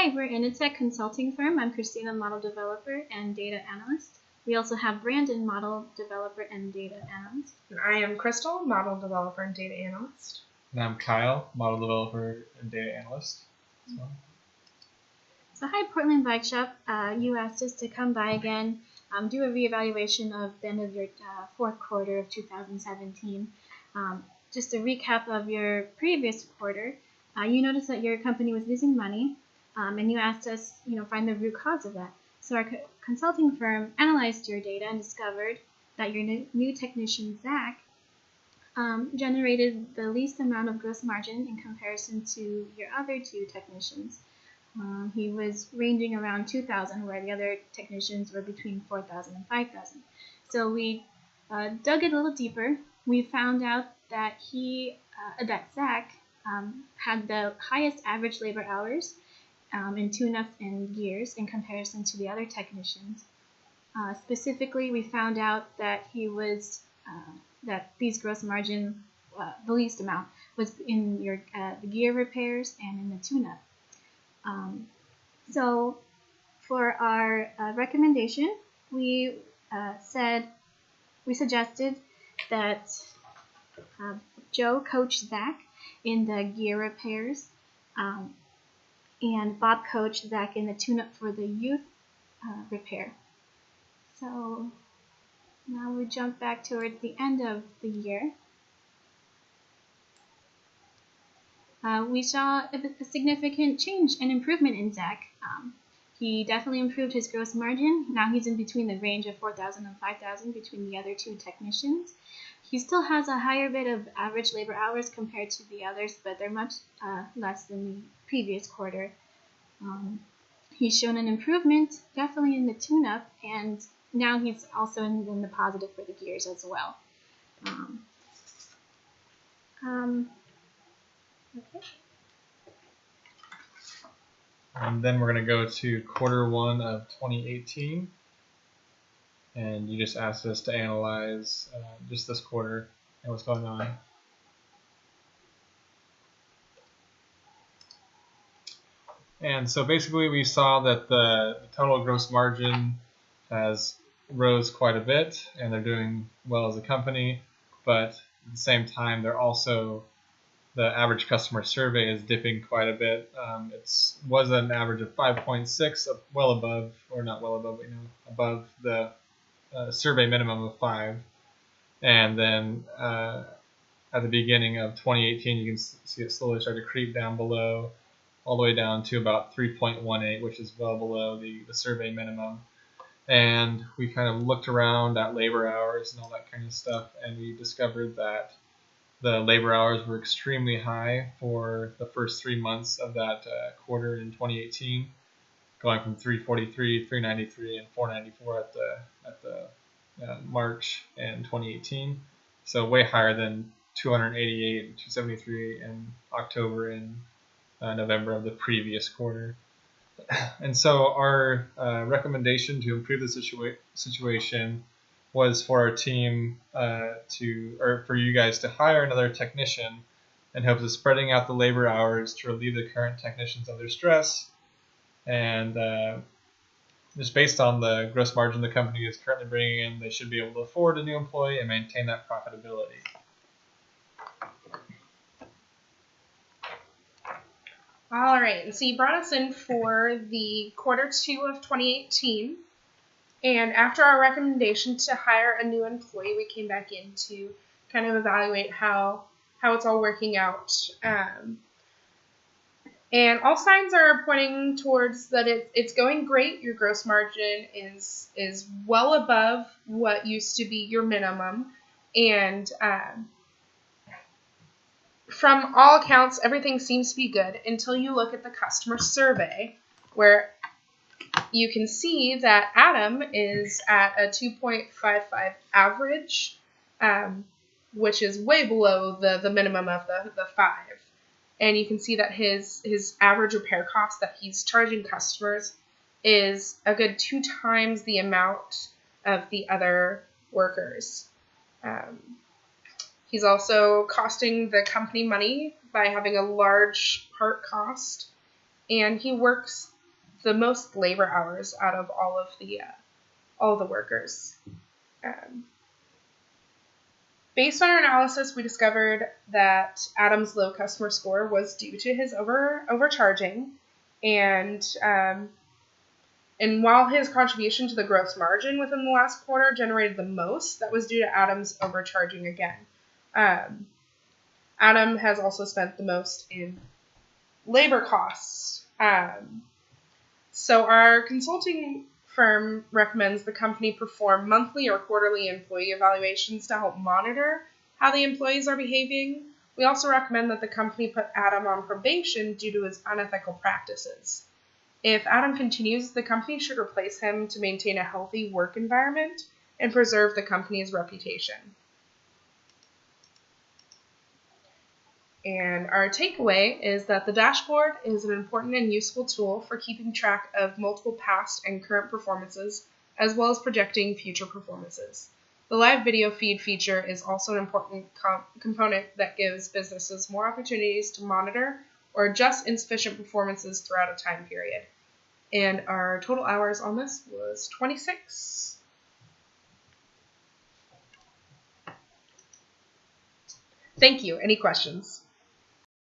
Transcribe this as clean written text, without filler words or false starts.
Hi, we're Initech consulting firm. I'm Christina, model developer and data analyst. We also have Brandon, model developer and data analyst. And I am Crystal, model developer and data analyst. And I'm Kyle, model developer and data analyst. So hi, Portland Bike Shop. You asked us to come by again, do a reevaluation of the end of your fourth quarter of 2017. Just a recap of your previous quarter, you noticed that your company was losing money, and you asked us, find the root cause of that. So our consulting firm analyzed your data and discovered that your new technician, Zach, generated the least amount of gross margin in comparison to your other two technicians. He was ranging around $2,000, where the other technicians were between $4,000 and $5,000. So we dug it a little deeper. We found out that Zach had the highest average labor hours in tune-ups and gears in comparison to the other technicians. Specifically, we found out that that these gross margin, the least amount, was in the gear repairs and in the tune-up. So for our recommendation, we suggested that Joe coach Zach in the gear repairs, and Bob coach Zach in the tune-up for the youth repair. So now we jump back towards the end of the year. We saw a significant change and improvement in Zach. He definitely improved his gross margin. Now he's in between the range of $4,000 and $5,000 between the other two technicians. He still has a higher bit of average labor hours compared to the others, but they're much less than the previous quarter. He's shown an improvement, definitely in the tune-up, and now he's also in the positive for the gears as well. Okay. And then we're going to go to quarter one of 2018. And you just asked us to analyze just this quarter and what's going on. And so basically we saw that the total gross margin has rose quite a bit, and they're doing well as a company, but at the same time the average customer survey is dipping quite a bit. It was an average of 5.6, well above, or not well above, but above the survey minimum of 5. And then at the beginning of 2018, you can see it slowly start to creep down below, all the way down to about 3.18, which is well below the survey minimum. And we kind of looked around at labor hours and all that kind of stuff, and we discovered that the labor hours were extremely high for the first 3 months of that quarter in 2018, going from 343, 393, and 494 at the March in 2018. So way higher than 288 and 273 in October and November of the previous quarter. And so our recommendation to improve the situation was for our team for you guys to hire another technician in hopes of spreading out the labor hours to relieve the current technicians of their stress. And just based on the gross margin the company is currently bringing in, they should be able to afford a new employee and maintain that profitability. All right, and so you brought us in for the quarter 2 of 2018, and after our recommendation to hire a new employee, we came back in to kind of evaluate how it's all working out. And all signs are pointing towards that it's going great. Your gross margin is well above what used to be your minimum, and from all accounts, everything seems to be good until you look at the customer survey, where you can see that Adam is at a 2.55 average, which is way below the minimum of the 5. And you can see that his average repair cost that he's charging customers is a good 2 times the amount of the other workers. He's also costing the company money by having a large part cost and he works the most labor hours out of all of the workers. Based on our analysis, we discovered that Adam's low customer score was due to his overcharging, and while his contribution to the gross margin within the last quarter generated the most, that was due to Adam's overcharging again. Adam has also spent the most in labor costs. So our consulting firm recommends the company perform monthly or quarterly employee evaluations to help monitor how the employees are behaving. We also recommend that the company put Adam on probation due to his unethical practices. If Adam continues, the company should replace him to maintain a healthy work environment and preserve the company's reputation. And our takeaway is that the dashboard is an important and useful tool for keeping track of multiple past and current performances, as well as projecting future performances. The live video feed feature is also an important component that gives businesses more opportunities to monitor or adjust insufficient performances throughout a time period. And our total hours on this was 26. Thank you. Any questions?